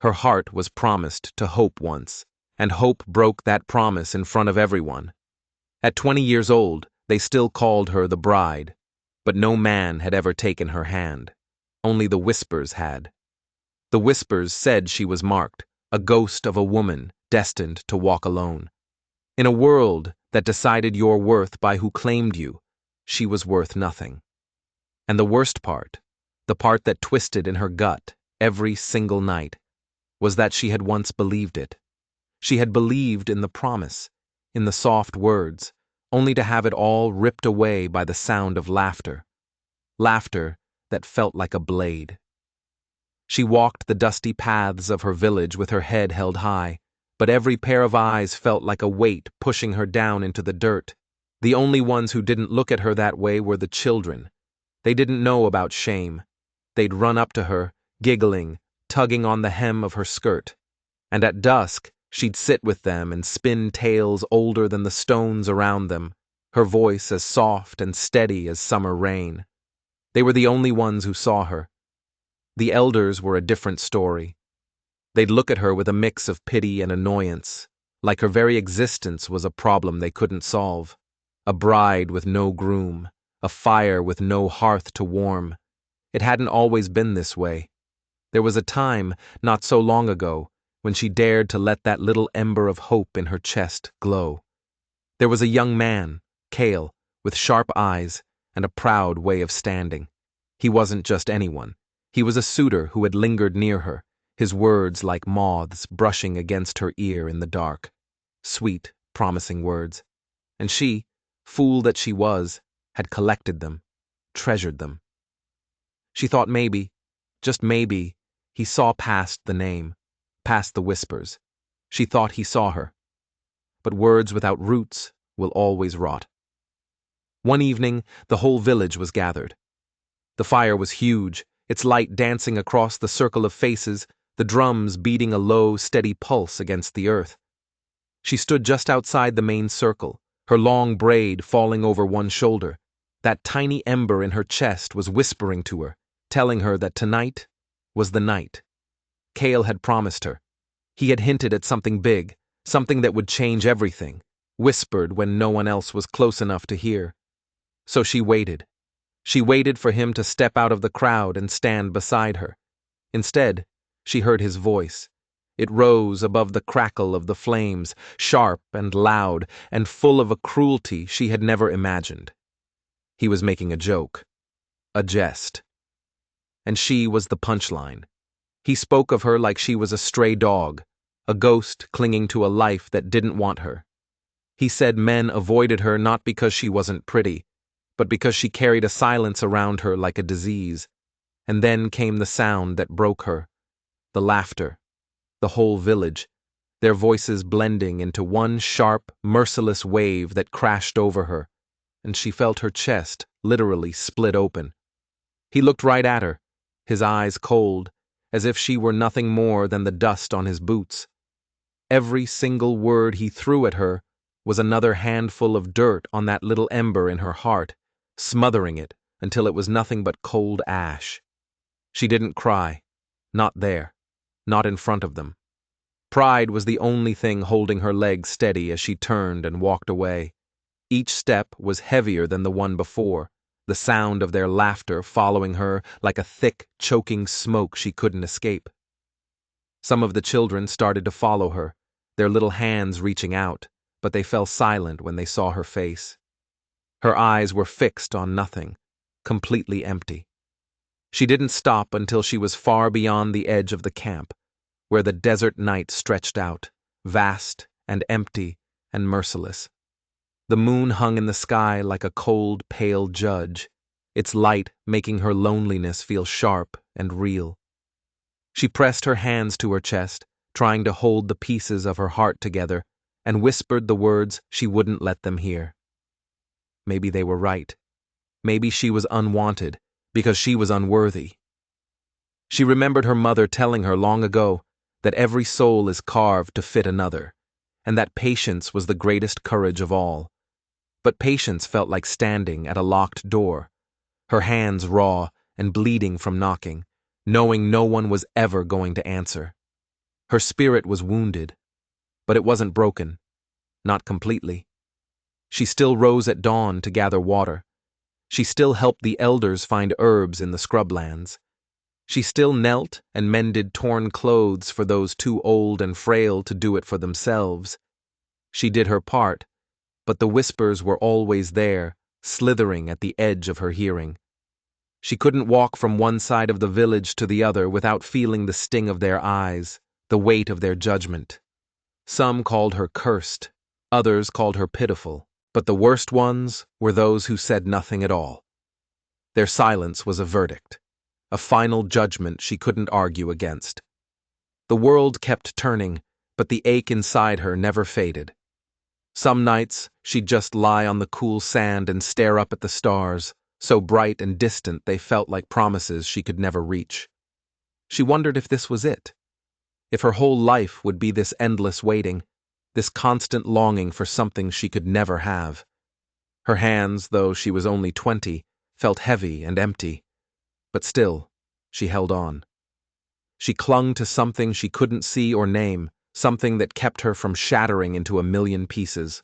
Her heart was promised to Hope once, and Hope broke that promise in front of everyone. At 20 years old, they still called her the bride, but no man had ever taken her hand. Only the whispers had. The whispers said she was marked, a ghost of a woman destined to walk alone. In a world that decided your worth by who claimed you, she was worth nothing. And the worst part, the part that twisted in her gut every single night, was that she had once believed it. She had believed in the promise, in the soft words, only to have it all ripped away by the sound of laughter. Laughter that felt like a blade. She walked the dusty paths of her village with her head held high, but every pair of eyes felt like a weight pushing her down into the dirt. The only ones who didn't look at her that way were the children. They didn't know about shame. They'd run up to her, giggling, tugging on the hem of her skirt. And at dusk, she'd sit with them and spin tales older than the stones around them, her voice as soft and steady as summer rain. They were the only ones who saw her. The elders were a different story. They'd look at her with a mix of pity and annoyance, like her very existence was a problem they couldn't solve. A bride with no groom, a fire with no hearth to warm. It hadn't always been this way. There was a time, not so long ago, when she dared to let that little ember of hope in her chest glow. There was a young man, Cale, with sharp eyes and a proud way of standing. He wasn't just anyone. He was a suitor who had lingered near her, his words like moths brushing against her ear in the dark. Sweet, promising words. And she, fool that she was, had collected them, treasured them. She thought maybe, just maybe, he saw past the name, past the whispers. She thought he saw her. But words without roots will always rot. One evening, the whole village was gathered. The fire was huge, its light dancing across the circle of faces, the drums beating a low, steady pulse against the earth. She stood just outside the main circle, her long braid falling over one shoulder. That tiny ember in her chest was whispering to her, telling her that tonight was the night. Cale had promised her. He had hinted at something big, something that would change everything, whispered when no one else was close enough to hear. So she waited. She waited for him to step out of the crowd and stand beside her. Instead, she heard his voice. It rose above the crackle of the flames, sharp and loud, and full of a cruelty she had never imagined. He was making a joke, a jest. And she was the punchline. He spoke of her like she was a stray dog, a ghost clinging to a life that didn't want her. He said men avoided her not because she wasn't pretty, but because she carried a silence around her like a disease. And then came the sound that broke her, the laughter, the whole village, their voices blending into one sharp, merciless wave that crashed over her, and she felt her chest literally split open. He looked right at her, his eyes cold, as if she were nothing more than the dust on his boots. Every single word he threw at her was another handful of dirt on that little ember in her heart, smothering it until it was nothing but cold ash. She didn't cry. Not there. Not in front of them. Pride was the only thing holding her legs steady as she turned and walked away. Each step was heavier than the one before, the sound of their laughter following her like a thick, choking smoke she couldn't escape. Some of the children started to follow her, their little hands reaching out, but they fell silent when they saw her face. Her eyes were fixed on nothing, completely empty. She didn't stop until she was far beyond the edge of the camp, where the desert night stretched out, vast and empty and merciless. The moon hung in the sky like a cold, pale judge, its light making her loneliness feel sharp and real. She pressed her hands to her chest, trying to hold the pieces of her heart together, and whispered the words she wouldn't let them hear. Maybe they were right. Maybe she was unwanted, because she was unworthy. She remembered her mother telling her long ago that every soul is carved to fit another, and that patience was the greatest courage of all. But patience felt like standing at a locked door, her hands raw and bleeding from knocking, knowing no one was ever going to answer. Her spirit was wounded, but it wasn't broken, not completely. She still rose at dawn to gather water. She still helped the elders find herbs in the scrublands. She still knelt and mended torn clothes for those too old and frail to do it for themselves. She did her part, but the whispers were always there, slithering at the edge of her hearing. She couldn't walk from one side of the village to the other without feeling the sting of their eyes, the weight of their judgment. Some called her cursed, others called her pitiful, but the worst ones were those who said nothing at all. Their silence was a verdict, a final judgment she couldn't argue against. The world kept turning, but the ache inside her never faded. Some nights she'd just lie on the cool sand and stare up at the stars, so bright and distant they felt like promises she could never reach. She wondered if this was it, if her whole life would be this endless waiting, this constant longing for something she could never have. Her hands, though she was only 20, felt heavy and empty, but still, she held on. She clung to something she couldn't see or name, something that kept her from shattering into a million pieces.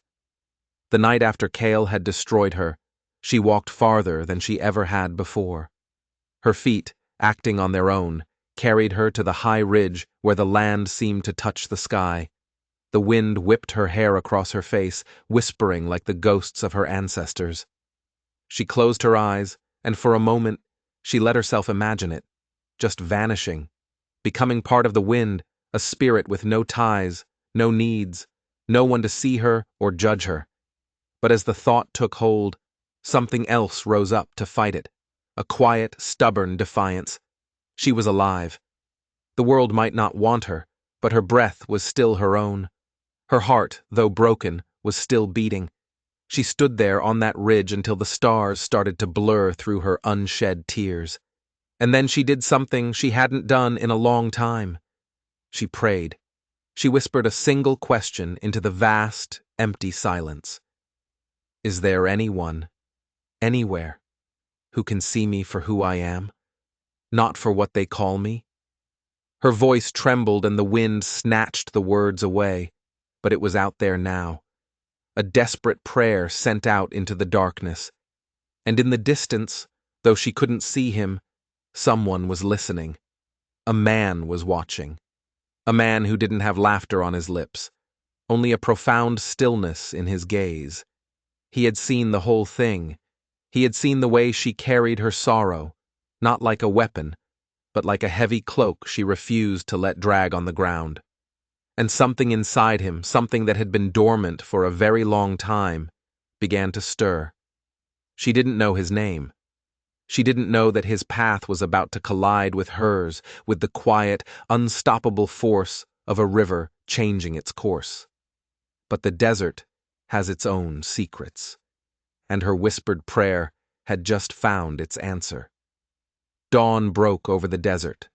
The night after Cale had destroyed her, she walked farther than she ever had before. Her feet, acting on their own, carried her to the high ridge where the land seemed to touch the sky. The wind whipped her hair across her face, whispering like the ghosts of her ancestors. She closed her eyes, and for a moment, she let herself imagine it, just vanishing, becoming part of the wind, a spirit with no ties, no needs, no one to see her or judge her. But as the thought took hold, something else rose up to fight it, a quiet, stubborn defiance. She was alive. The world might not want her, but her breath was still her own. Her heart, though broken, was still beating. She stood there on that ridge until the stars started to blur through her unshed tears. And then she did something she hadn't done in a long time. She prayed. She whispered a single question into the vast, empty silence. Is there anyone, anywhere, who can see me for who I am, not for what they call me? Her voice trembled and the wind snatched the words away, but it was out there now. A desperate prayer sent out into the darkness. And in the distance, though she couldn't see him, someone was listening. A man was watching. A man who didn't have laughter on his lips, only a profound stillness in his gaze. He had seen the whole thing. He had seen the way she carried her sorrow, not like a weapon, but like a heavy cloak she refused to let drag on the ground. And something inside him, something that had been dormant for a very long time, began to stir. She didn't know his name. She didn't know that his path was about to collide with hers, with the quiet, unstoppable force of a river changing its course. But the desert has its own secrets, and her whispered prayer had just found its answer. Dawn broke over the desert,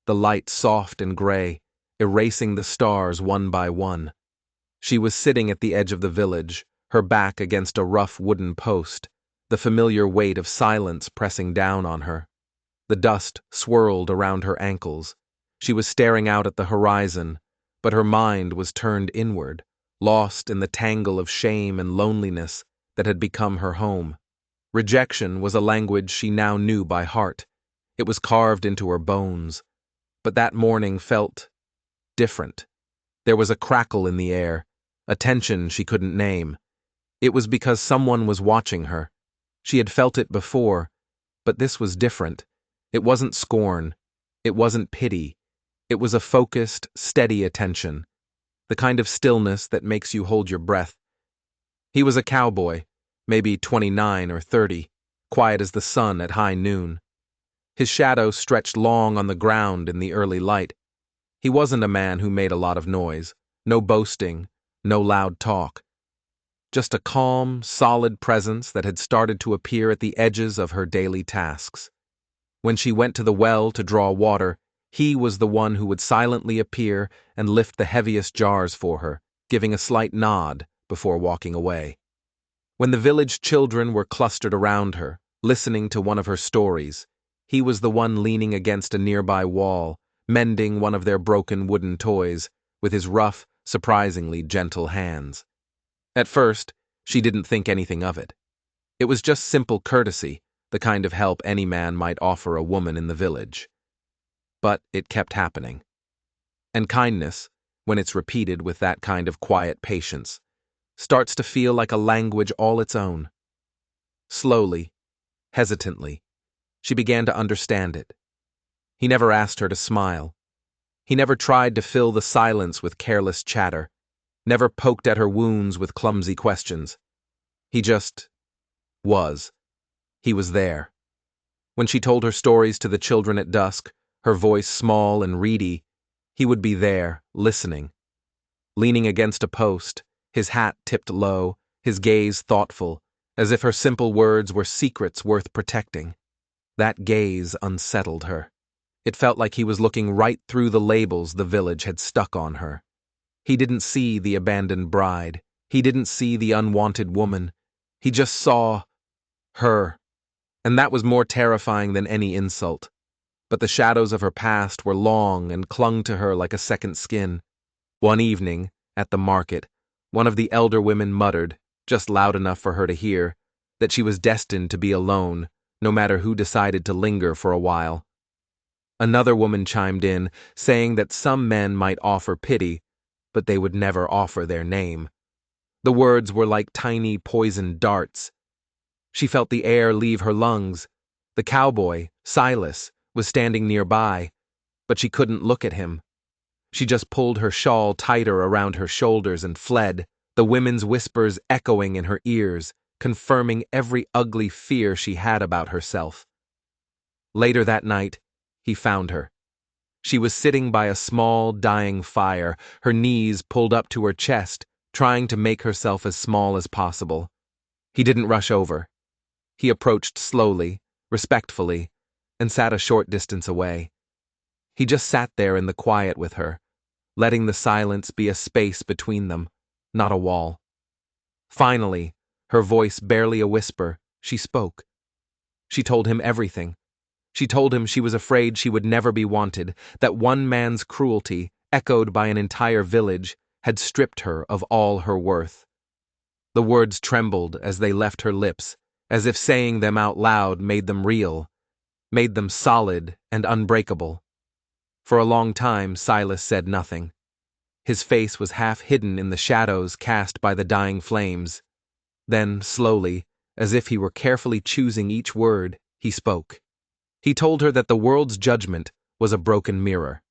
the light soft and gray, erasing the stars one by one. She was sitting at the edge of the village, her back against a rough wooden post, the familiar weight of silence pressing down on her. The dust swirled around her ankles. She was staring out at the horizon, but her mind was turned inward, lost in the tangle of shame and loneliness that had become her home. Rejection was a language she now knew by heart. It was carved into her bones. But that morning felt different. There was a crackle in the air, a tension she couldn't name. It was because someone was watching her. She had felt it before, but this was different. It wasn't scorn. It wasn't pity. It was a focused, steady attention, the kind of stillness that makes you hold your breath. He was a cowboy, maybe 29 or 30, quiet as the sun at high noon. His shadow stretched long on the ground in the early light. He wasn't a man who made a lot of noise, no boasting, no loud talk. Just a calm, solid presence that had started to appear at the edges of her daily tasks. When she went to the well to draw water, he was the one who would silently appear and lift the heaviest jars for her, giving a slight nod before walking away. When the village children were clustered around her, listening to one of her stories, he was the one leaning against a nearby wall, mending one of their broken wooden toys with his rough, surprisingly gentle hands. At first, she didn't think anything of it. It was just simple courtesy, the kind of help any man might offer a woman in the village. But it kept happening. And kindness, when it's repeated with that kind of quiet patience, starts to feel like a language all its own. Slowly, hesitantly, she began to understand it. He never asked her to smile. He never tried to fill the silence with careless chatter, never poked at her wounds with clumsy questions. He just was. He was there. When she told her stories to the children at dusk, her voice small and reedy, he would be there, listening. Leaning against a post, his hat tipped low, his gaze thoughtful, as if her simple words were secrets worth protecting. That gaze unsettled her. It felt like he was looking right through the labels the village had stuck on her. He didn't see the abandoned bride. He didn't see the unwanted woman. He just saw her. And that was more terrifying than any insult. But the shadows of her past were long and clung to her like a second skin. One evening, at the market, one of the elder women muttered, just loud enough for her to hear, that she was destined to be alone, no matter who decided to linger for a while. Another woman chimed in, saying that some men might offer pity, but they would never offer their name. The words were like tiny poisoned darts. She felt the air leave her lungs. The cowboy, Silas, was standing nearby, but she couldn't look at him. She just pulled her shawl tighter around her shoulders and fled, the women's whispers echoing in her ears, confirming every ugly fear she had about herself. Later that night, he found her. She was sitting by a small, dying fire, her knees pulled up to her chest, trying to make herself as small as possible. He didn't rush over. He approached slowly, respectfully, and sat a short distance away. He just sat there in the quiet with her, letting the silence be a space between them, not a wall. Finally, her voice barely a whisper, she spoke. She told him everything. She told him she was afraid she would never be wanted, that one man's cruelty, echoed by an entire village, had stripped her of all her worth. The words trembled as they left her lips, as if saying them out loud made them real, made them solid and unbreakable. For a long time, Silas said nothing. His face was half hidden in the shadows cast by the dying flames. Then, slowly, as if he were carefully choosing each word, he spoke. He told her that the world's judgment was a broken mirror.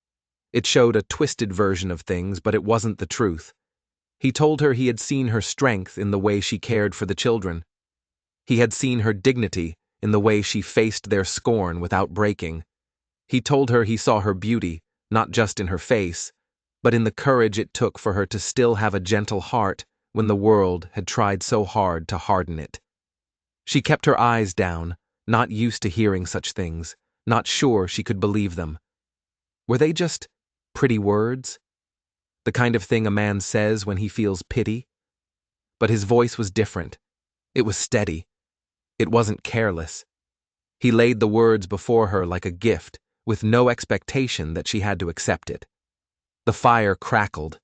It showed a twisted version of things, but it wasn't the truth. He told her he had seen her strength in the way she cared for the children. He had seen her dignity in the way she faced their scorn without breaking. He told her he saw her beauty, not just in her face, but in the courage it took for her to still have a gentle heart when the world had tried so hard to harden it. She kept her eyes down, not used to hearing such things, not sure she could believe them. Were they just pretty words? The kind of thing a man says when he feels pity? But his voice was different. It was steady. It wasn't careless. He laid the words before her like a gift, with no expectation that she had to accept it. The fire crackled.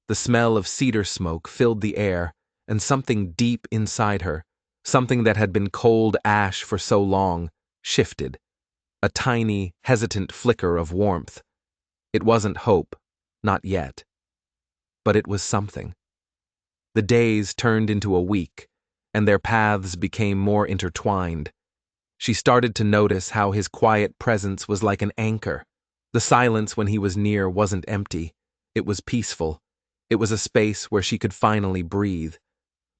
The smell of cedar smoke filled the air, and something deep inside her, something that had been cold ash for so long, shifted. A tiny, hesitant flicker of warmth. It wasn't hope, not yet. But it was something. The days turned into a week, and their paths became more intertwined. She started to notice how his quiet presence was like an anchor. The silence when he was near wasn't empty. It was peaceful. It was a space where she could finally breathe.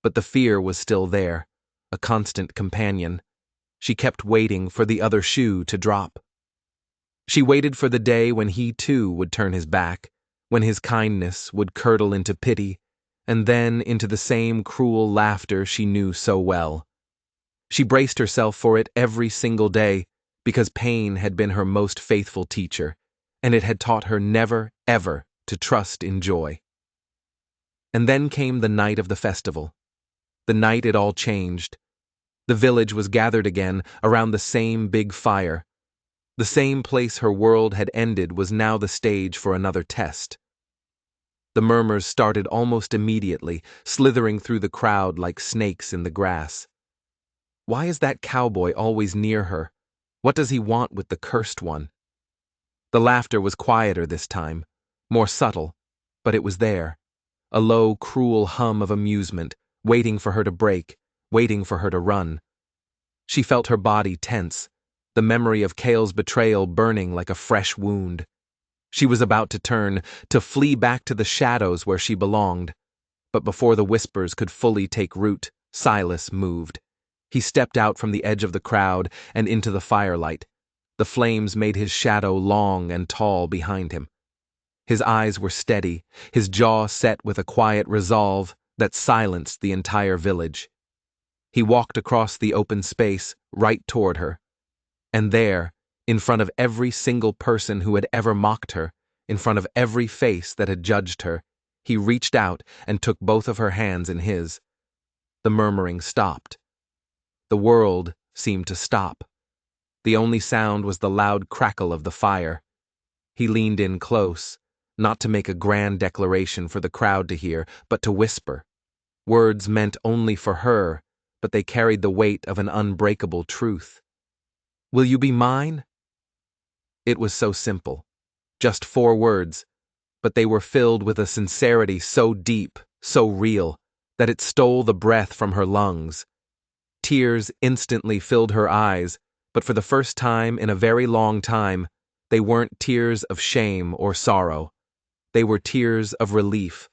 But the fear was still there, a constant companion. She kept waiting for the other shoe to drop. She waited for the day when he too would turn his back, when his kindness would curdle into pity, and then into the same cruel laughter she knew so well. She braced herself for it every single day, because pain had been her most faithful teacher, and it had taught her never, ever to trust in joy. And then came the night of the festival. The night it all changed. The village was gathered again around the same big fire. The same place her world had ended was now the stage for another test. The murmurs started almost immediately, slithering through the crowd like snakes in the grass. Why is that cowboy always near her? What does he want with the cursed one? The laughter was quieter this time, more subtle, but it was there. A low, cruel hum of amusement, waiting for her to break, waiting for her to run. She felt her body tense, the memory of Cale's betrayal burning like a fresh wound. She was about to turn, to flee back to the shadows where she belonged. But before the whispers could fully take root, Silas moved. He stepped out from the edge of the crowd and into the firelight. The flames made his shadow long and tall behind him. His eyes were steady, his jaw set with a quiet resolve that silenced the entire village. He walked across the open space, right toward her. And there, in front of every single person who had ever mocked her, in front of every face that had judged her, he reached out and took both of her hands in his. The murmuring stopped. The world seemed to stop. The only sound was the loud crackle of the fire. He leaned in close, not to make a grand declaration for the crowd to hear, but to whisper. Words meant only for her, but they carried the weight of an unbreakable truth. "Will you be mine?" It was so simple. Just 4 words, but they were filled with a sincerity so deep, so real, that it stole the breath from her lungs. Tears instantly filled her eyes, but for the first time in a very long time, they weren't tears of shame or sorrow. They were tears of relief,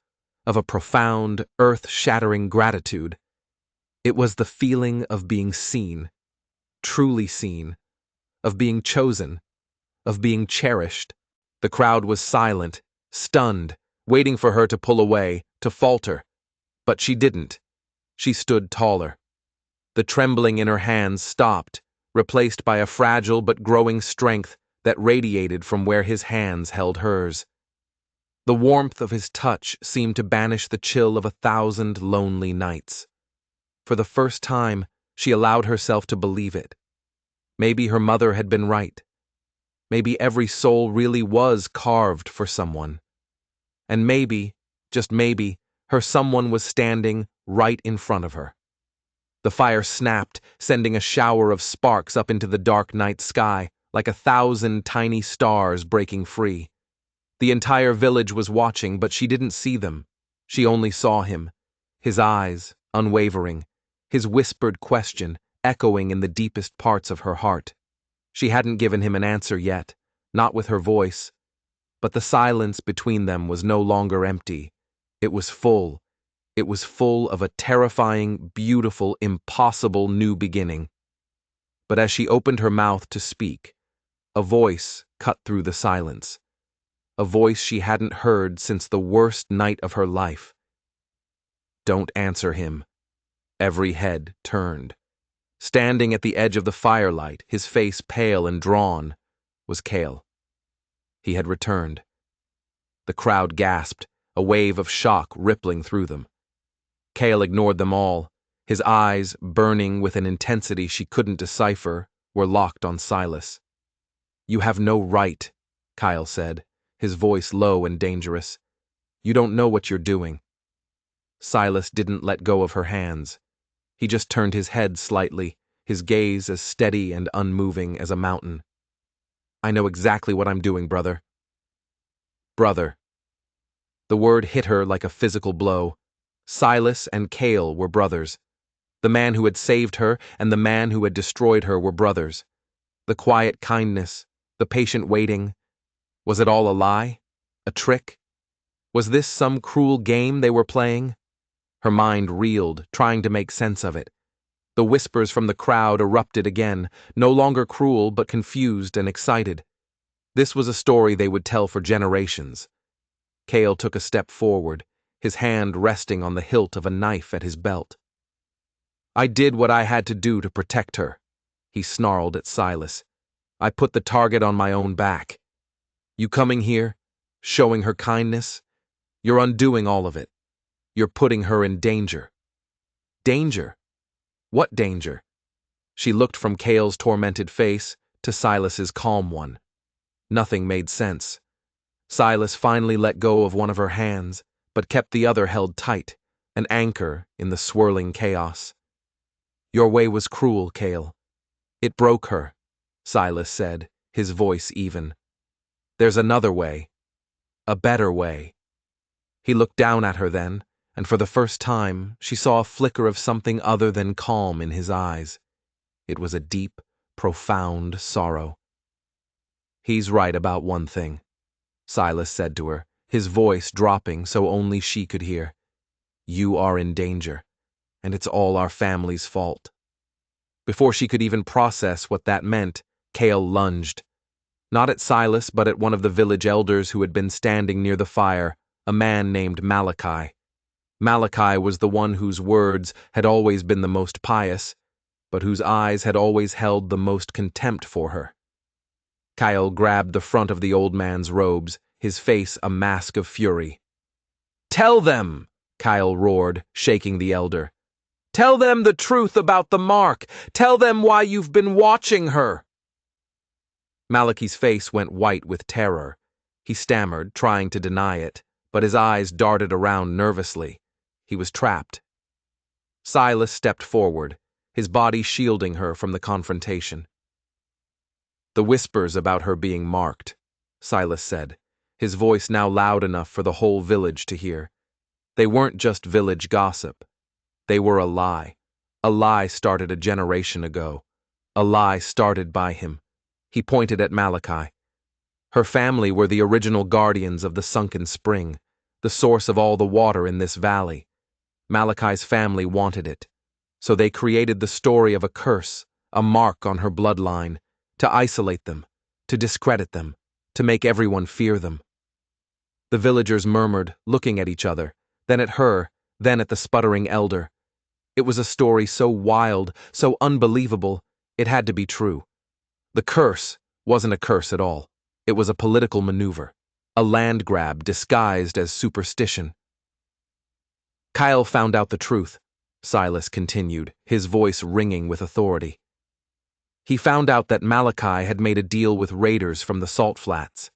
of a profound, earth-shattering gratitude. It was the feeling of being seen, truly seen, of being chosen, of being cherished. The crowd was silent, stunned, waiting for her to pull away, to falter. But she didn't. She stood taller. The trembling in her hands stopped, replaced by a fragile but growing strength that radiated from where his hands held hers. The warmth of his touch seemed to banish the chill of 1,000 lonely nights. For the first time, she allowed herself to believe it. Maybe her mother had been right. Maybe every soul really was carved for someone. And maybe, just maybe, her someone was standing right in front of her. The fire snapped, sending a shower of sparks up into the dark night sky, like 1,000 tiny stars breaking free. The entire village was watching, but she didn't see them. She only saw him. His eyes, unwavering. His whispered question, echoing in the deepest parts of her heart. She hadn't given him an answer yet, not with her voice. But the silence between them was no longer empty. It was full. It was full of a terrifying, beautiful, impossible new beginning. But as she opened her mouth to speak, a voice cut through the silence. A voice she hadn't heard since the worst night of her life. "Don't answer him." Every head turned. Standing at the edge of the firelight, his face pale and drawn, was Cale. He had returned. The crowd gasped, a wave of shock rippling through them. Cale ignored them all. His eyes, burning with an intensity she couldn't decipher, were locked on Silas. "You have no right," Kyle said, his voice low and dangerous. "You don't know what you're doing." Silas didn't let go of her hands. He just turned his head slightly, his gaze as steady and unmoving as a mountain. "I know exactly what I'm doing, brother." Brother. The word hit her like a physical blow. Silas and Cale were brothers. The man who had saved her and the man who had destroyed her were brothers. The quiet kindness, the patient waiting. Was it all a lie? A trick? Was this some cruel game they were playing? Her mind reeled, trying to make sense of it. The whispers from the crowd erupted again, no longer cruel but confused and excited. This was a story they would tell for generations. Cale took a step forward, his hand resting on the hilt of a knife at his belt. "I did what I had to do to protect her," he snarled at Silas. "I put the target on my own back. You coming here, showing her kindness, you're undoing all of it. You're putting her in danger." "Danger? What danger?" She looked from Cale's tormented face, to Silas's calm one. Nothing made sense. Silas finally let go of one of her hands, but kept the other held tight, an anchor in the swirling chaos. "Your way was cruel, Cale. It broke her," Silas said, his voice even. "There's another way. A better way." He looked down at her then, and for the first time she saw a flicker of something other than calm in his eyes. It was a deep, profound sorrow. "He's right about one thing," Silas said to her, his voice dropping so only she could hear. "You are in danger, and it's all our family's fault." Before she could even process what that meant, Cale lunged. Not at Silas, but at one of the village elders who had been standing near the fire, a man named Malachi. Malachi was the one whose words had always been the most pious, but whose eyes had always held the most contempt for her. Kyle grabbed the front of the old man's robes, his face a mask of fury. "Tell them!" Kyle roared, shaking the elder. "Tell them the truth about the mark! Tell them why you've been watching her!" Malachi's face went white with terror. He stammered, trying to deny it, but his eyes darted around nervously. He was trapped. Silas stepped forward, his body shielding her from the confrontation. "The whispers about her being marked," Silas said, his voice now loud enough for the whole village to hear. "They weren't just village gossip. They were a lie. A lie started a generation ago. A lie started by him." He pointed at Malachi. "Her family were the original guardians of the sunken spring, the source of all the water in this valley. Malachi's family wanted it, so they created the story of a curse, a mark on her bloodline, to isolate them, to discredit them, to make everyone fear them." The villagers murmured, looking at each other, then at her, then at the sputtering elder. It was a story so wild, so unbelievable, it had to be true. The curse wasn't a curse at all. It was a political maneuver, a land grab disguised as superstition. "Kyle found out the truth," Silas continued, his voice ringing with authority. "He found out that Malachi had made a deal with raiders from the salt flats.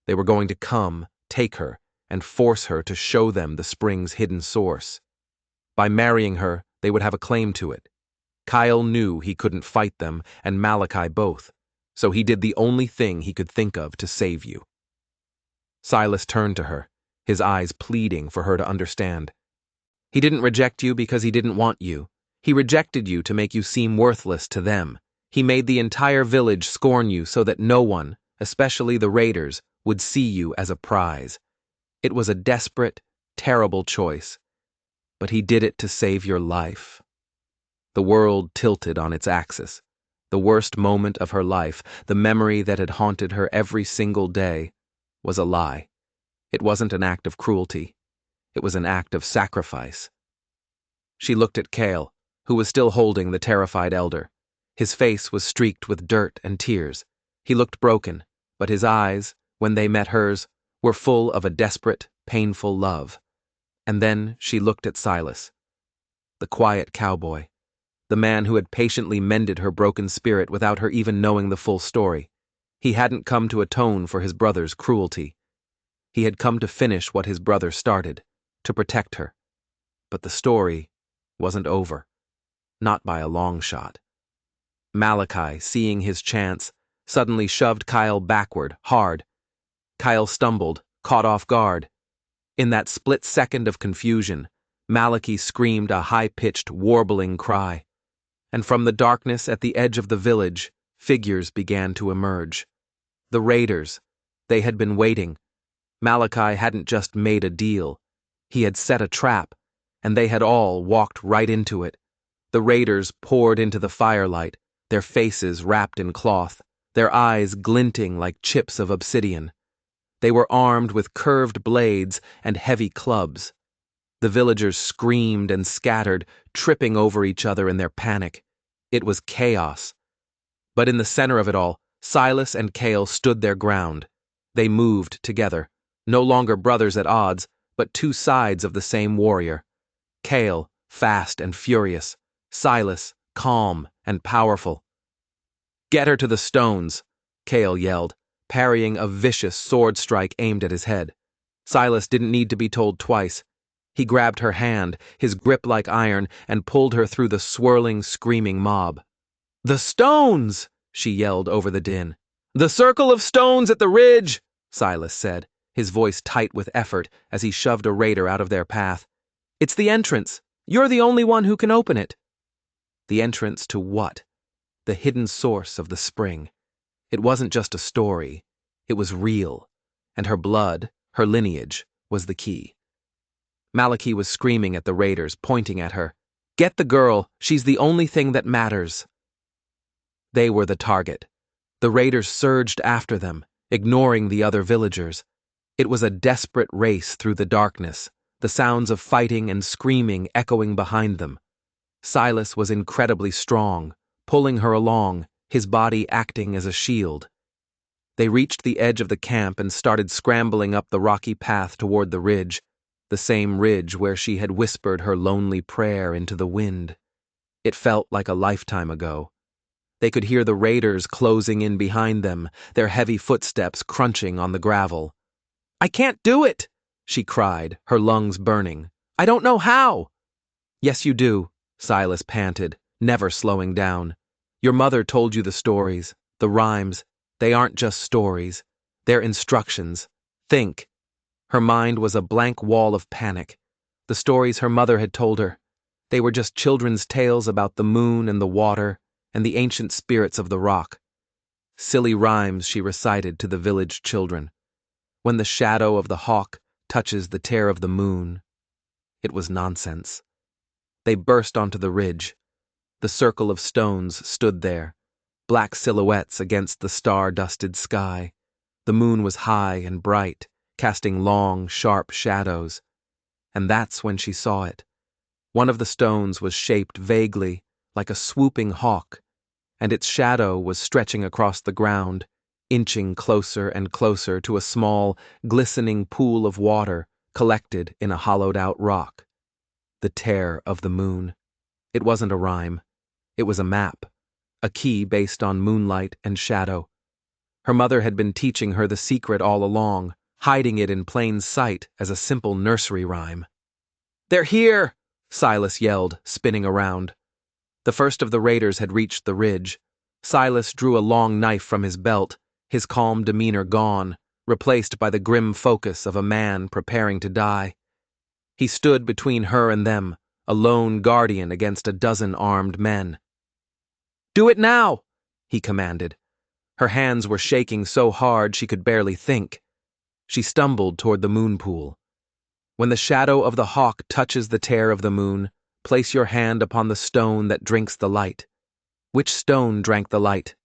They were going to come, take her, and force her to show them the spring's hidden source. By marrying her, they would have a claim to it. Kyle knew he couldn't fight them, and Malachi both, so he did the only thing he could think of to save you." Silas turned to her, his eyes pleading for her to understand. "He didn't reject you because he didn't want you. He rejected you to make you seem worthless to them. He made the entire village scorn you so that no one, especially the raiders, would see you as a prize. It was a desperate, terrible choice, but he did it to save your life." The world tilted on its axis. The worst moment of her life, the memory that had haunted her every single day, was a lie. It wasn't an act of cruelty. It was an act of sacrifice. She looked at Cale, who was still holding the terrified elder. His face was streaked with dirt and tears. He looked broken, but his eyes, when they met hers, were full of a desperate, painful love. And then she looked at Silas, the quiet cowboy, the man who had patiently mended her broken spirit without her even knowing the full story. He hadn't come to atone for his brother's cruelty. He had come to finish what his brother started, to protect her. But the story wasn't over. Not by a long shot. Malachi, seeing his chance, suddenly shoved Kyle backward, hard. Kyle stumbled, caught off guard. In that split second of confusion, Malachi screamed a high-pitched, warbling cry. And from the darkness at the edge of the village, figures began to emerge. The raiders. They had been waiting. Malachi hadn't just made a deal. He had set a trap, and they had all walked right into it. The raiders poured into the firelight, their faces wrapped in cloth, their eyes glinting like chips of obsidian. They were armed with curved blades and heavy clubs. The villagers screamed and scattered, tripping over each other in their panic. It was chaos. But in the center of it all, Silas and Cale stood their ground. They moved together, no longer brothers at odds, but two sides of the same warrior. Cale, fast and furious. Silas, calm and powerful. Get her to the stones, Cale yelled, parrying a vicious sword strike aimed at his head. Silas didn't need to be told twice. He grabbed her hand, his grip like iron, and pulled her through the swirling, screaming mob. "The stones!" she yelled over the din. "The circle of stones at the ridge!" Silas said, his voice tight with effort as he shoved a raider out of their path. "It's the entrance. You're the only one who can open it." The entrance to what? The hidden source of the spring. It wasn't just a story. It was real. And her blood, her lineage, was the key. Malachi was screaming at the raiders, pointing at her. "Get the girl. She's the only thing that matters." They were the target. The raiders surged after them, ignoring the other villagers. It was a desperate race through the darkness, the sounds of fighting and screaming echoing behind them. Silas was incredibly strong, pulling her along, his body acting as a shield. They reached the edge of the camp and started scrambling up the rocky path toward the ridge, the same ridge where she had whispered her lonely prayer into the wind. It felt like a lifetime ago. They could hear the raiders closing in behind them, their heavy footsteps crunching on the gravel. "I can't do it!" she cried, her lungs burning. "I don't know how!" "Yes, you do," Silas panted, never slowing down. "Your mother told you the stories, the rhymes. They aren't just stories. They're instructions. Think." Her mind was a blank wall of panic. The stories her mother had told her. They were just children's tales about the moon and the water and the ancient spirits of the rock. Silly rhymes she recited to the village children. When the shadow of the hawk touches the tear of the moon. It was nonsense. They burst onto the ridge. The circle of stones stood there, black silhouettes against the star-dusted sky. The moon was high and bright, casting long, sharp shadows. And that's when she saw it. One of the stones was shaped vaguely, like a swooping hawk, and its shadow was stretching across the ground, inching closer and closer to a small, glistening pool of water collected in a hollowed-out rock. The tear of the moon. It wasn't a rhyme. It was a map, a key based on moonlight and shadow. Her mother had been teaching her the secret all along, hiding it in plain sight as a simple nursery rhyme. "They're here!" Silas yelled, spinning around. The first of the raiders had reached the ridge. Silas drew a long knife from his belt, his calm demeanor gone, replaced by the grim focus of a man preparing to die. He stood between her and them, a lone guardian against a dozen armed men. "Do it now!" he commanded. Her hands were shaking so hard she could barely think. She stumbled toward the moon pool. "When the shadow of the hawk touches the tear of the moon, place your hand upon the stone that drinks the light." Which stone drank the light?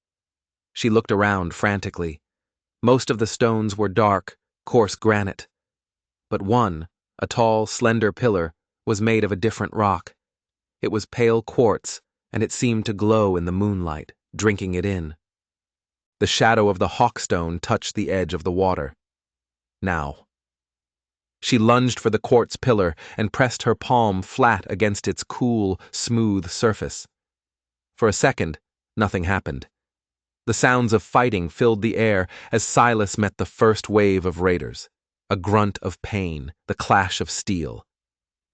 She looked around frantically. Most of the stones were dark, coarse granite. But one, a tall, slender pillar, was made of a different rock. It was pale quartz, and it seemed to glow in the moonlight, drinking it in. The shadow of the hawkstone touched the edge of the water. Now. She lunged for the quartz pillar and pressed her palm flat against its cool, smooth surface. For a second, nothing happened. The sounds of fighting filled the air as Silas met the first wave of raiders. A grunt of pain, the clash of steel.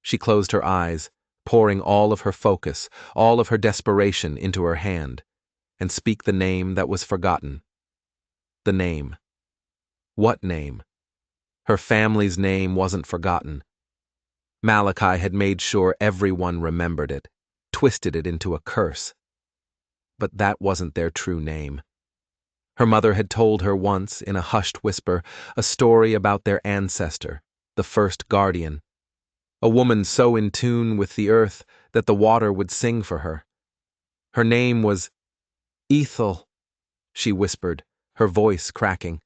She closed her eyes, pouring all of her focus, all of her desperation into her hand, and speak the name that was forgotten. The name. What name? Her family's name wasn't forgotten. Malachi had made sure everyone remembered it, twisted it into a curse. But that wasn't their true name. Her mother had told her once, in a hushed whisper, a story about their ancestor, the first guardian. A woman so in tune with the earth that the water would sing for her. Her name was Ethel, she whispered, her voice cracking.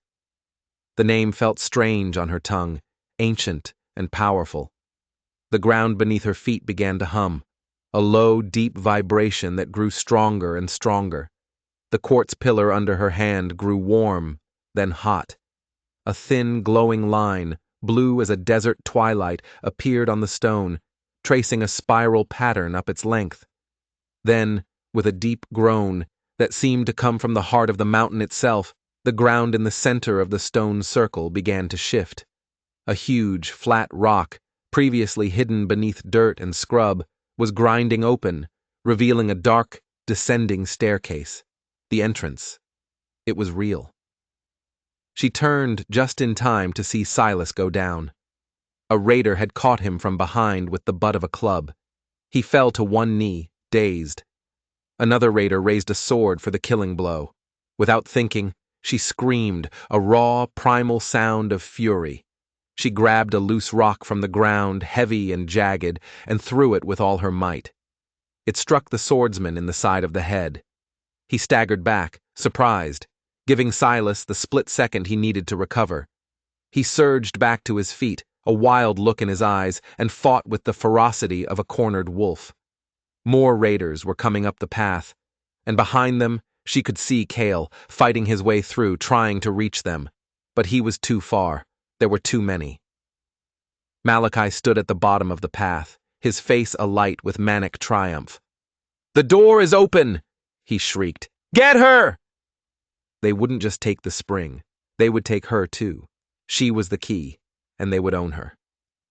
The name felt strange on her tongue, ancient and powerful. The ground beneath her feet began to hum, a low, deep vibration that grew stronger and stronger. The quartz pillar under her hand grew warm, then hot. A thin, glowing line, blue as a desert twilight, appeared on the stone, tracing a spiral pattern up its length. Then, with a deep groan, that seemed to come from the heart of the mountain itself. The ground in the center of the stone circle began to shift. A huge, flat rock, previously hidden beneath dirt and scrub, was grinding open, revealing a dark, descending staircase. The entrance. It was real. She turned just in time to see Silas go down. A raider had caught him from behind with the butt of a club. He fell to one knee, dazed. Another raider raised a sword for the killing blow. Without thinking, she screamed, a raw, primal sound of fury. She grabbed a loose rock from the ground, heavy and jagged, and threw it with all her might. It struck the swordsman in the side of the head. He staggered back, surprised, giving Silas the split second he needed to recover. He surged back to his feet, a wild look in his eyes, and fought with the ferocity of a cornered wolf. More raiders were coming up the path, and behind them she could see Cale, fighting his way through, trying to reach them. But he was too far. There were too many. Malachi stood at the bottom of the path, his face alight with manic triumph. "The door is open!" he shrieked. "Get her!" They wouldn't just take the spring. They would take her too. She was the key, and they would own her.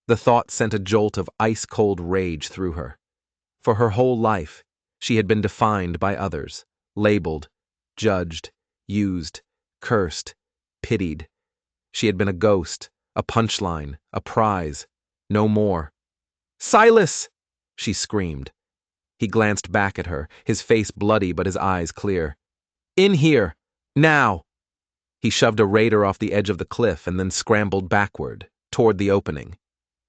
The thought sent a jolt of ice-cold rage through her. For her whole life, she had been defined by others, labeled, judged, used, cursed, pitied. She had been a ghost, a punchline, a prize. No more. "Silas!" she screamed. He glanced back at her, his face bloody but his eyes clear. "In here! Now!" He shoved a raider off the edge of the cliff and then scrambled backward, toward the opening.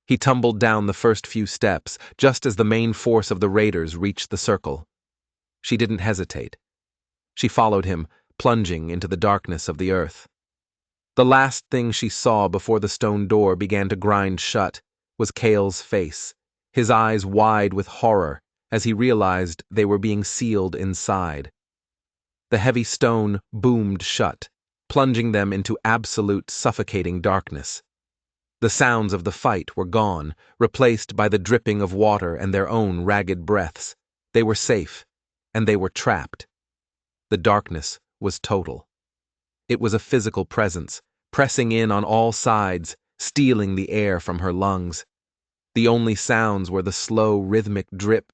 He tumbled down the first few steps, just as the main force of the raiders reached the circle. She didn't hesitate. She followed him, plunging into the darkness of the earth. The last thing she saw before the stone door began to grind shut was Cale's face, his eyes wide with horror as he realized they were being sealed inside. The heavy stone boomed shut, plunging them into absolute suffocating darkness. The sounds of the fight were gone, replaced by the dripping of water and their own ragged breaths. They were safe, and they were trapped. The darkness was total. It was a physical presence, pressing in on all sides, stealing the air from her lungs. The only sounds were the slow, rhythmic drip,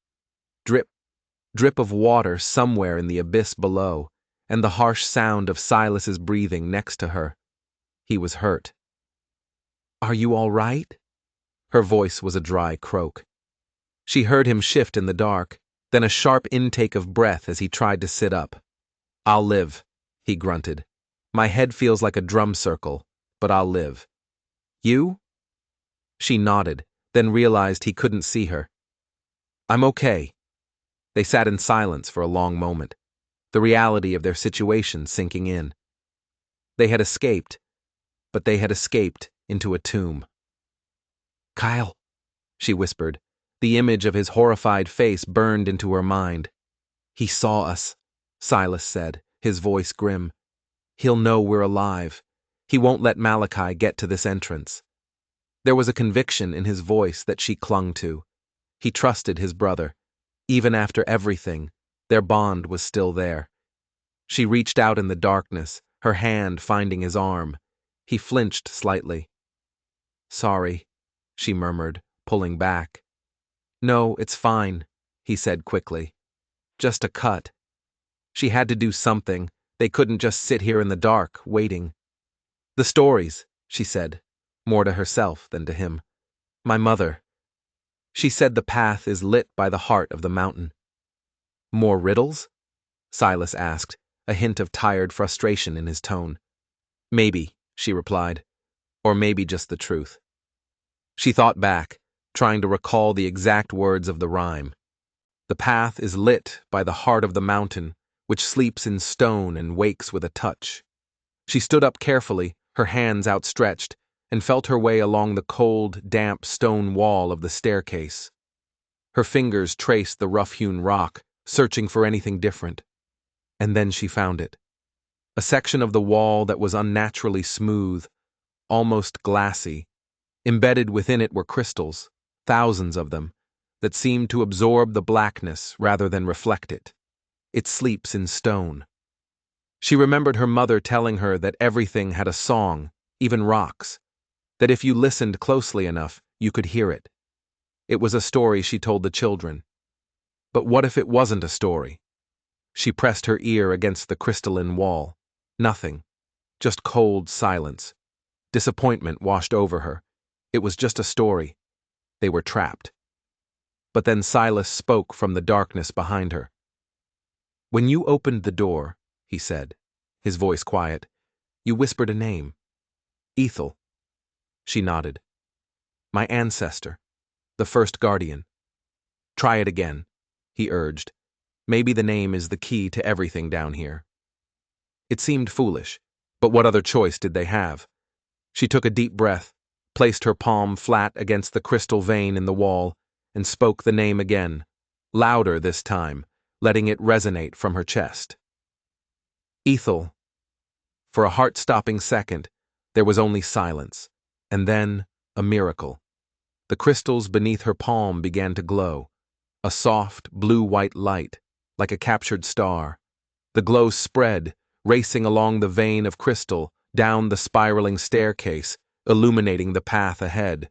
drip, drip of water somewhere in the abyss below, and the harsh sound of Silas's breathing next to her. He was hurt. "Are you all right?" Her voice was a dry croak. She heard him shift in the dark, then a sharp intake of breath as he tried to sit up. "I'll live," he grunted. "My head feels like a drum circle, but I'll live." "You?" She nodded, then realized he couldn't see her. "I'm okay." They sat in silence for a long moment, the reality of their situation sinking in. They had escaped, but they had escaped into a tomb. "Kyle," she whispered. The image of his horrified face burned into her mind. "He saw us," Silas said, his voice grim. "He'll know we're alive. He won't let Malachi get to this entrance." There was a conviction in his voice that she clung to. He trusted his brother. Even after everything, their bond was still there. She reached out in the darkness, her hand finding his arm. He flinched slightly. "Sorry," she murmured, pulling back. "No, it's fine," he said quickly. "Just a cut." She had to do something. They couldn't just sit here in the dark, waiting. "The stories," she said, more to herself than to him. "My mother. She said the path is lit by the heart of the mountain." "More riddles?" Silas asked, a hint of tired frustration in his tone. "Maybe," she replied. "Or maybe just the truth." She thought back, trying to recall the exact words of the rhyme. "The path is lit by the heart of the mountain, which sleeps in stone and wakes with a touch." She stood up carefully, her hands outstretched, and felt her way along the cold, damp stone wall of the staircase. Her fingers traced the rough-hewn rock, searching for anything different. And then she found it. A section of the wall that was unnaturally smooth, almost glassy. Embedded within it were crystals, thousands of them, that seemed to absorb the blackness rather than reflect it. It sleeps in stone. She remembered her mother telling her that everything had a song, even rocks, that if you listened closely enough, you could hear it. It was a story she told the children. But what if it wasn't a story? She pressed her ear against the crystalline wall. Nothing. Just cold silence. Disappointment washed over her. It was just a story. They were trapped. But then Silas spoke from the darkness behind her. "When you opened the door," he said, his voice quiet, "you whispered a name. Ethel." She nodded. "My ancestor. The first guardian. Try it again," he urged. "Maybe the name is the key to everything down here." It seemed foolish, but what other choice did they have? She took a deep breath, placed her palm flat against the crystal vein in the wall, and spoke the name again, louder this time, letting it resonate from her chest. Ethel. For a heart-stopping second, there was only silence, and then a miracle. The crystals beneath her palm began to glow, a soft, blue-white light, like a captured star. The glow spread, racing along the vein of crystal, down the spiraling staircase, illuminating the path ahead.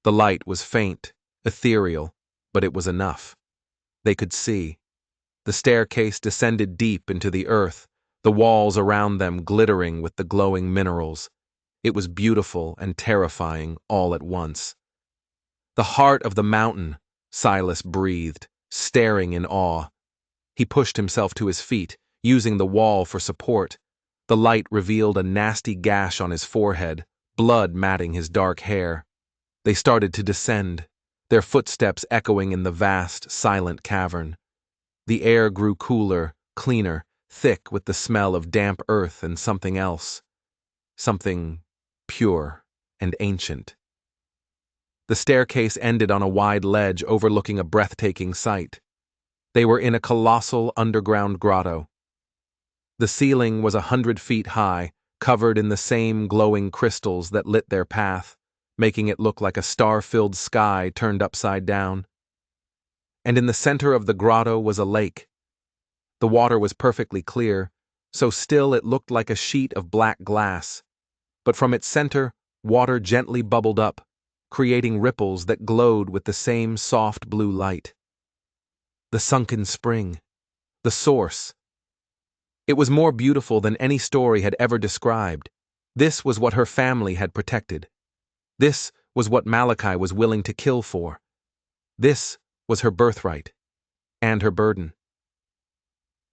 The light was faint, ethereal, but it was enough. They could see. The staircase descended deep into the earth, the walls around them glittering with the glowing minerals. It was beautiful and terrifying all at once. "The heart of the mountain," Silas breathed, staring in awe. He pushed himself to his feet, using the wall for support. The light revealed a nasty gash on his forehead, blood matting his dark hair. They started to descend, their footsteps echoing in the vast, silent cavern. The air grew cooler, cleaner, thick with the smell of damp earth and something else. Something pure and ancient. The staircase ended on a wide ledge overlooking a breathtaking sight. They were in a colossal underground grotto. The ceiling was 100 feet high, covered in the same glowing crystals that lit their path, making it look like a star-filled sky turned upside down. And in the center of the grotto was a lake. The water was perfectly clear, so still it looked like a sheet of black glass. But from its center, water gently bubbled up, creating ripples that glowed with the same soft blue light. The sunken spring. The source. It was more beautiful than any story had ever described. This was what her family had protected. This was what Malachi was willing to kill for. This was her birthright. And her burden.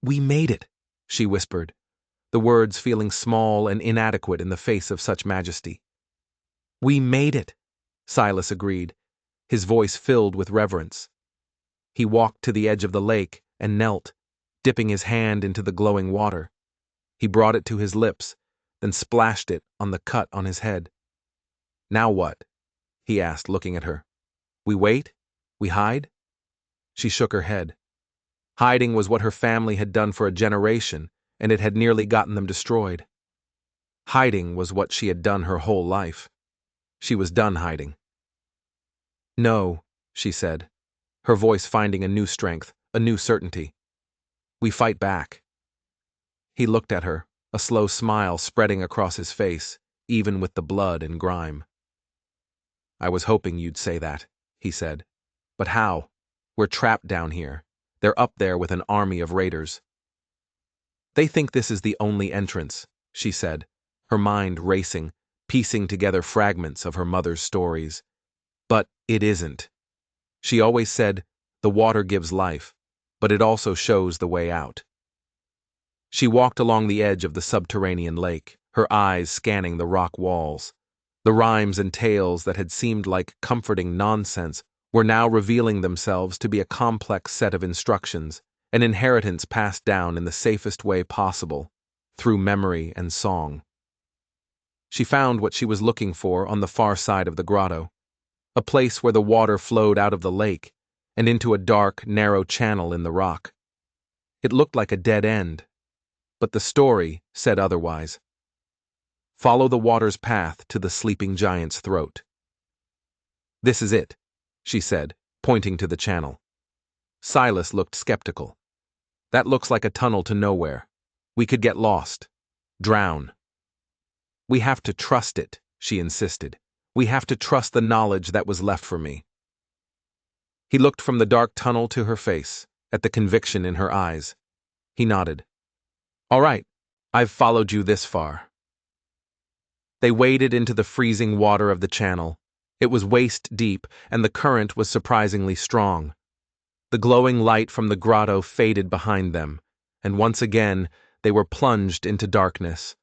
"We made it," she whispered, the words feeling small and inadequate in the face of such majesty. "We made it," Silas agreed, his voice filled with reverence. He walked to the edge of the lake and knelt, dipping his hand into the glowing water. He brought it to his lips, then splashed it on the cut on his head. "Now what?" he asked, looking at her. "We wait? We hide?" She shook her head. Hiding was what her family had done for a generation, and it had nearly gotten them destroyed. Hiding was what she had done her whole life. She was done hiding. "No," she said, her voice finding a new strength, a new certainty. "We fight back." He looked at her, a slow smile spreading across his face, even with the blood and grime. "I was hoping you'd say that," he said. "But how? We're trapped down here. They're up there with an army of raiders." "They think this is the only entrance," she said, her mind racing, piecing together fragments of her mother's stories. "But it isn't. She always said, the water gives life, but it also shows the way out." She walked along the edge of the subterranean lake, her eyes scanning the rock walls. The rhymes and tales that had seemed like comforting nonsense were now revealing themselves to be a complex set of instructions, an inheritance passed down in the safest way possible, through memory and song. She found what she was looking for on the far side of the grotto, a place where the water flowed out of the lake and into a dark, narrow channel in the rock. It looked like a dead end, but the story said otherwise. Follow the water's path to the sleeping giant's throat. "This is it," she said, pointing to the channel. Silas looked skeptical. That looks like a tunnel to nowhere. We could get lost. Drown. We have to trust it, she insisted. We have to trust the knowledge that was left for me. He looked from the dark tunnel to her face, at the conviction in her eyes. He nodded. All right, I've followed you this far. They waded into the freezing water of the channel. It was waist deep, and the current was surprisingly strong. The glowing light from the grotto faded behind them, and once again they were plunged into darkness.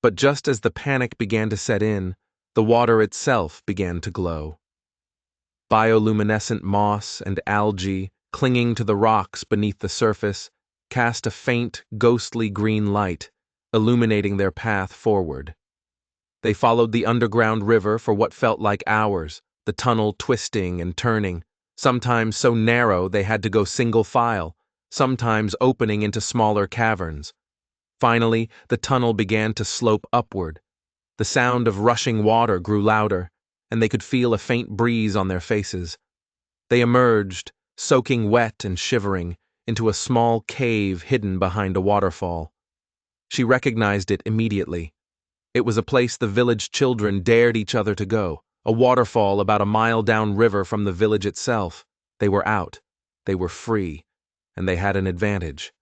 But just as the panic began to set in, the water itself began to glow. Bioluminescent moss and algae, clinging to the rocks beneath the surface, cast a faint, ghostly green light, illuminating their path forward. They followed the underground river for what felt like hours, the tunnel twisting and turning, sometimes so narrow they had to go single file, sometimes opening into smaller caverns. Finally, the tunnel began to slope upward. The sound of rushing water grew louder, and they could feel a faint breeze on their faces. They emerged, soaking wet and shivering, into a small cave hidden behind a waterfall. She recognized it immediately. It was a place the village children dared each other to go, a waterfall about a mile downriver from the village itself. They were out, they were free, and they had an advantage.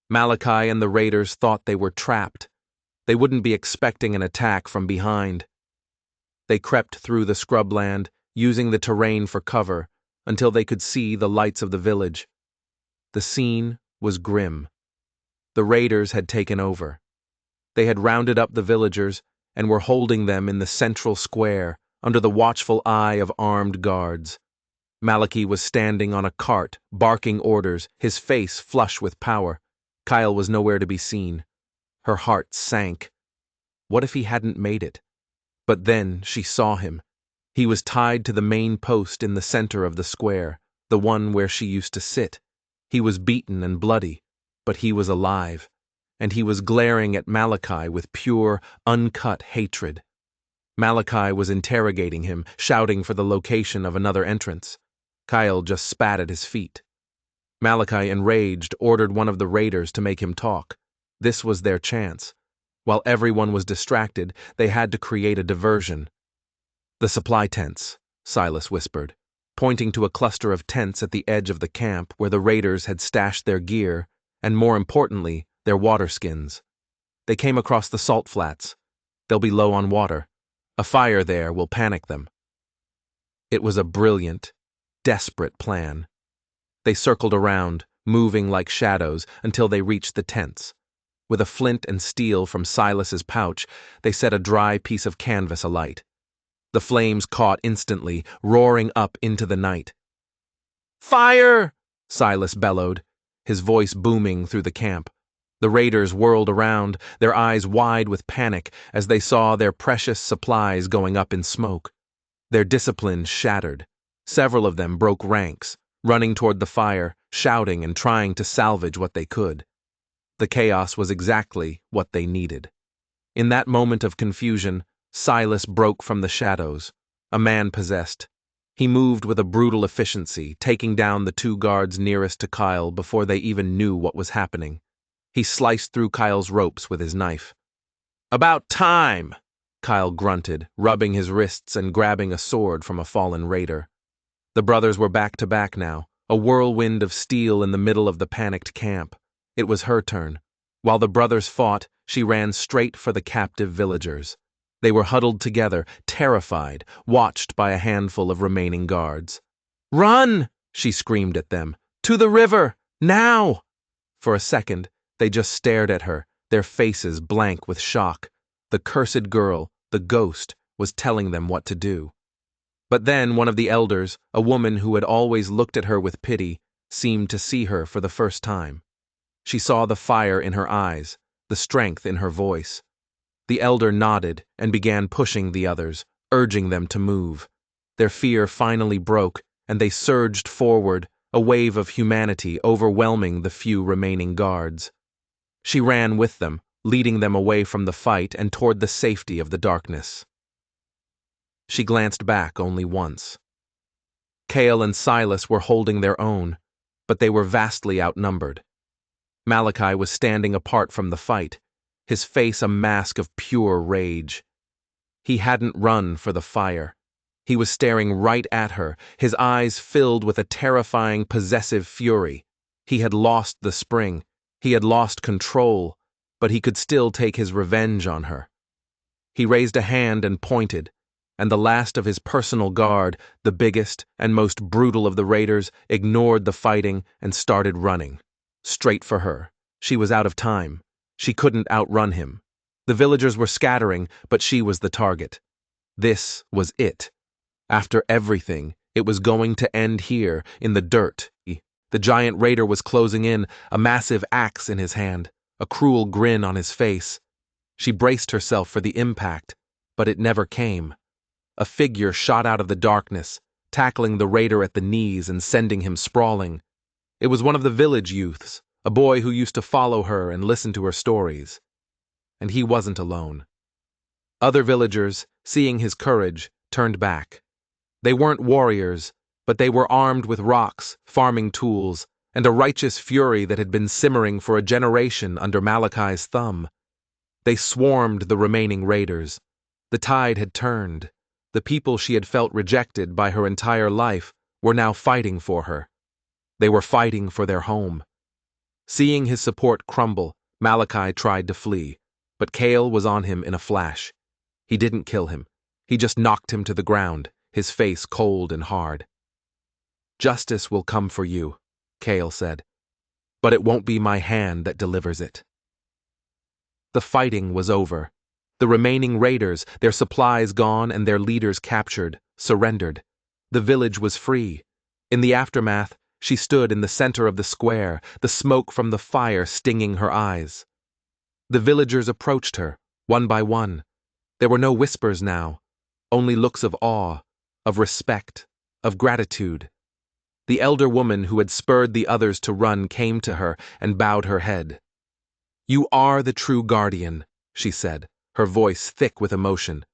Malachi and the raiders thought they were trapped. They wouldn't be expecting an attack from behind. They crept through the scrubland, using the terrain for cover, until they could see the lights of the village. The scene was grim. The raiders had taken over. They had rounded up the villagers and were holding them in the central square under the watchful eye of armed guards. Malachi was standing on a cart, barking orders, his face flush with power. Kyle was nowhere to be seen. Her heart sank. What if he hadn't made it? But then she saw him. He was tied to the main post in the center of the square, the one where she used to sit. He was beaten and bloody, but he was alive, and he was glaring at Malachi with pure, uncut hatred. Malachi was interrogating him, shouting for the location of another entrance. Kyle just spat at his feet. Malachi, enraged, ordered one of the raiders to make him talk. This was their chance. While everyone was distracted, they had to create a diversion. The supply tents, Silas whispered, pointing to a cluster of tents at the edge of the camp where the raiders had stashed their gear, and more importantly, their water skins. They came across the salt flats. They'll be low on water. A fire there will panic them. It was a brilliant, desperate plan. They circled around, moving like shadows, until they reached the tents. With a flint and steel from Silas's pouch, they set a dry piece of canvas alight. The flames caught instantly, roaring up into the night. "Fire!" Silas bellowed, his voice booming through the camp. The raiders whirled around, their eyes wide with panic as they saw their precious supplies going up in smoke. Their discipline shattered. Several of them broke ranks, running toward the fire, shouting and trying to salvage what they could. The chaos was exactly what they needed. In that moment of confusion, Silas broke from the shadows, a man possessed. He moved with a brutal efficiency, taking down the two guards nearest to Kyle before they even knew what was happening. He sliced through Kyle's ropes with his knife. "About time!" Kyle grunted, rubbing his wrists and grabbing a sword from a fallen raider. The brothers were back to back now, a whirlwind of steel in the middle of the panicked camp. It was her turn. While the brothers fought, she ran straight for the captive villagers. They were huddled together, terrified, watched by a handful of remaining guards. "Run!" she screamed at them. "To the river! Now!" For a second, they just stared at her, their faces blank with shock. The cursed girl, the ghost, was telling them what to do. But then one of the elders, a woman who had always looked at her with pity, seemed to see her for the first time. She saw the fire in her eyes, the strength in her voice. The elder nodded and began pushing the others, urging them to move. Their fear finally broke, and they surged forward, a wave of humanity overwhelming the few remaining guards. She ran with them, leading them away from the fight and toward the safety of the darkness. She glanced back only once. Cale and Silas were holding their own, but they were vastly outnumbered. Malachi was standing apart from the fight, his face a mask of pure rage. He hadn't run for the fire. He was staring right at her, his eyes filled with a terrifying, possessive fury. He had lost the spring. He had lost control, but he could still take his revenge on her. He raised a hand and pointed, and the last of his personal guard, the biggest and most brutal of the raiders, ignored the fighting and started running. Straight for her. She was out of time. She couldn't outrun him. The villagers were scattering, but she was the target. This was it. After everything, it was going to end here, in the dirt. The giant raider was closing in, a massive axe in his hand, a cruel grin on his face. She braced herself for the impact, but it never came. A figure shot out of the darkness, tackling the raider at the knees and sending him sprawling. It was one of the village youths, a boy who used to follow her and listen to her stories. And he wasn't alone. Other villagers, seeing his courage, turned back. They weren't warriors, but they were armed with rocks, farming tools, and a righteous fury that had been simmering for a generation under Malachi's thumb. They swarmed the remaining raiders. The tide had turned. The people she had felt rejected by her entire life were now fighting for her. They were fighting for their home. Seeing his support crumble, Malachi tried to flee, but Cale was on him in a flash. He didn't kill him. He just knocked him to the ground, his face cold and hard. "Justice will come for you," Cale said, "but it won't be my hand that delivers it." The fighting was over. The remaining raiders, their supplies gone and their leaders captured, surrendered. The village was free. In the aftermath, she stood in the center of the square, the smoke from the fire stinging her eyes. The villagers approached her, one by one. There were no whispers now, only looks of awe, of respect, of gratitude. The elder woman who had spurred the others to run came to her and bowed her head. "You are the true guardian," she said, her voice thick with emotion.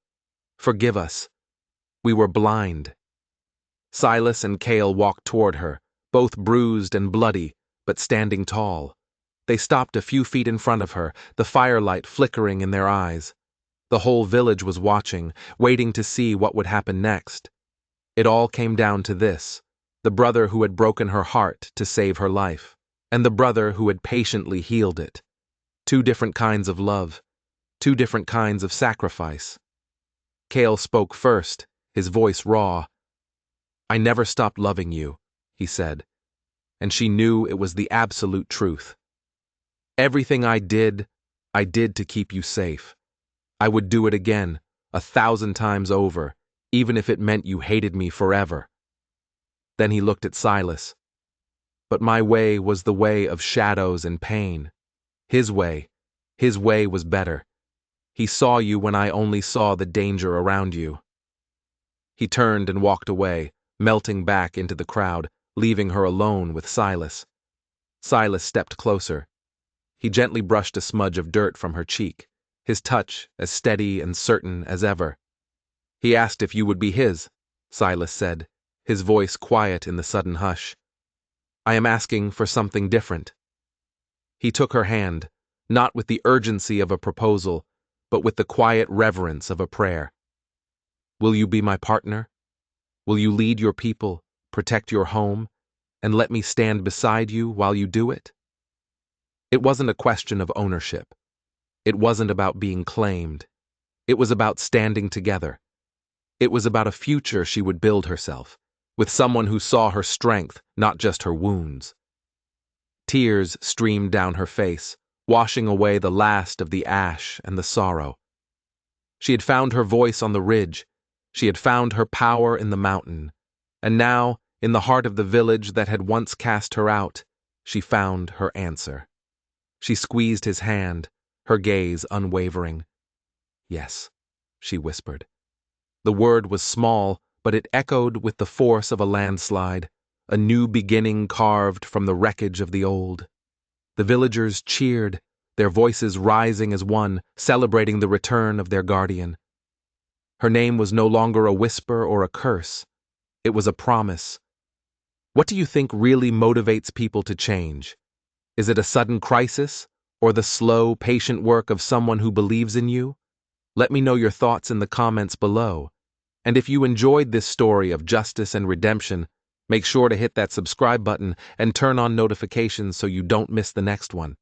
"Forgive us. We were blind." Silas and Cale walked toward her, both bruised and bloody, but standing tall. They stopped a few feet in front of her, the firelight flickering in their eyes. The whole village was watching, waiting to see what would happen next. It all came down to this: the brother who had broken her heart to save her life, and the brother who had patiently healed it. Two different kinds of love. Two different kinds of sacrifice. Cale spoke first, his voice raw. "I never stopped loving you," he said, and she knew it was the absolute truth. "Everything I did to keep you safe. I would do it again, 1,000 times over, even if it meant you hated me forever." Then he looked at Silas. "But my way was the way of shadows and pain. His way was better. He saw you when I only saw the danger around you." He turned and walked away, melting back into the crowd, leaving her alone with Silas. Silas stepped closer. He gently brushed a smudge of dirt from her cheek, his touch as steady and certain as ever. "He asked if you would be his," Silas said, his voice quiet in the sudden hush. "I am asking for something different." He took her hand, not with the urgency of a proposal, but with the quiet reverence of a prayer. "Will you be my partner? Will you lead your people, protect your home, and let me stand beside you while you do it?" It wasn't a question of ownership. It wasn't about being claimed. It was about standing together. It was about a future she would build herself, with someone who saw her strength, not just her wounds. Tears streamed down her face, washing away the last of the ash and the sorrow. She had found her voice on the ridge. She had found her power in the mountain. And now, in the heart of the village that had once cast her out, she found her answer. She squeezed his hand, her gaze unwavering. "Yes," she whispered. The word was small, but it echoed with the force of a landslide, a new beginning carved from the wreckage of the old. The villagers cheered, their voices rising as one, celebrating the return of their guardian. Her name was no longer a whisper or a curse. It was a promise. What do you think really motivates people to change? Is it a sudden crisis, or the slow, patient work of someone who believes in you? Let me know your thoughts in the comments below. And if you enjoyed this story of justice and redemption, make sure to hit that subscribe button and turn on notifications so you don't miss the next one.